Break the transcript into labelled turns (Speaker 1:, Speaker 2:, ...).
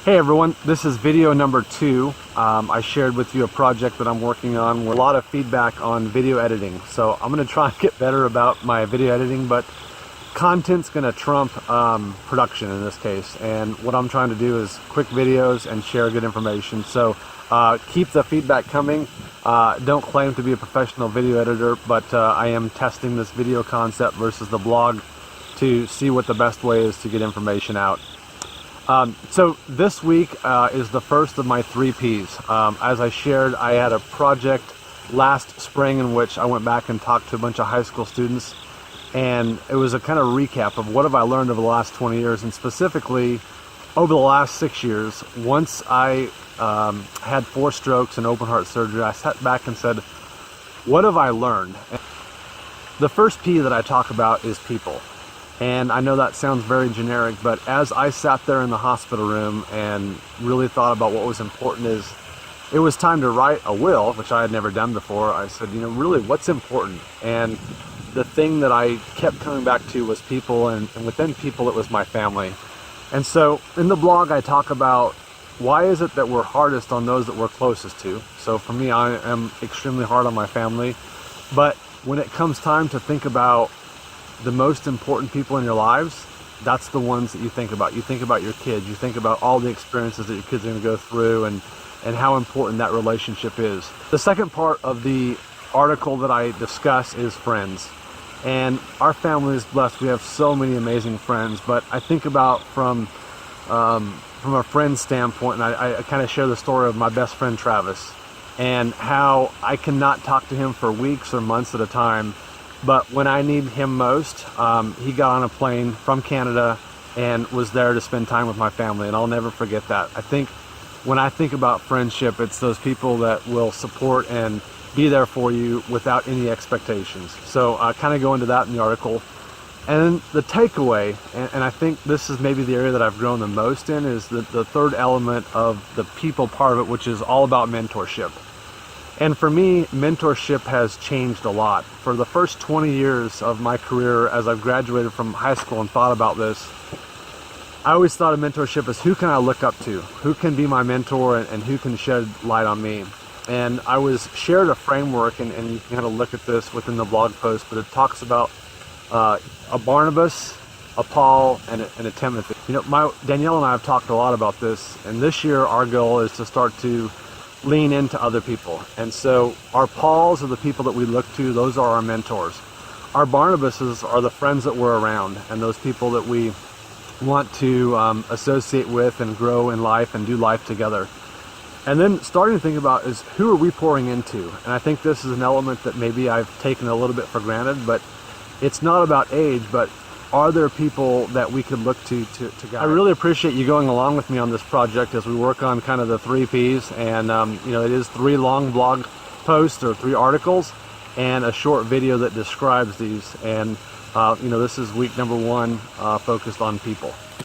Speaker 1: Hey everyone, this is video number 2. I shared with you a project that I'm working on with a lot of feedback on video editing. So I'm going to try and get better about my video editing, but content's going to trump production in this case. And what I'm trying to do is quick videos and share good information. So keep the feedback coming. Don't claim to be a professional video editor, but I am testing this video concept versus the blog to see what the best way is to get information out. So this week is the first of my 3 Ps. As I shared, I had a project last spring in which I went back and talked to a bunch of high school students, and it was a kind of recap of what have I learned over the last 20 years, and specifically over the last 6 years. Once I had 4 strokes and open heart surgery, I sat back and said, what have I learned? And the first P that I talk about is people. And I know that sounds very generic, but as I sat there in the hospital room and really thought about what was important, is it was time to write a will, which I had never done before. I said, really, what's important? And the thing that I kept coming back to was people, and within people, it was my family. And so in the blog, I talk about why is it that we're hardest on those that we're closest to. So for me, I am extremely hard on my family. But when it comes time to think about the most important people in your lives, that's the ones that you think about. You think about your kids, you think about all the experiences that your kids are going to go through, and how important that relationship is. The second part of the article that I discuss is friends. And our family is blessed. We have so many amazing friends, but I think about from a friend standpoint, and I kind of share the story of my best friend Travis, and how I cannot talk to him for weeks or months at a time. But when I need him most, he got on a plane from Canada and was there to spend time with my family, and I'll never forget that. I think when I think about friendship, it's those people that will support and be there for you without any expectations. So I kind of go into that in the article. And then the takeaway, and I think this is maybe the area that I've grown the most in, is the third element of the people part of it, which is all about mentorship. And for me, mentorship has changed a lot. For the first 20 years of my career, as I've graduated from high school and thought about this, I always thought of mentorship as who can I look up to? Who can be my mentor, and who can shed light on me? And I was shared a framework, and you can kind of look at this within the blog post, but it talks about a Barnabas, a Paul, and a Timothy. Danielle and I have talked a lot about this, and this year our goal is to start to lean into other people. And so our Pauls are the people that we look to. Those are our mentors. Our Barnabases are the friends that we're around, and those people that we want to associate with and grow in life and do life together. And then starting to think about is who are we pouring into? And I think this is an element that maybe I've taken a little bit for granted, but it's not about age, but are there people that we could look to guide? I really appreciate you going along with me on this project as we work on kind of the 3 Ps. And it is 3 long blog posts or 3 articles and a short video that describes these. And this is week number 1 focused on people.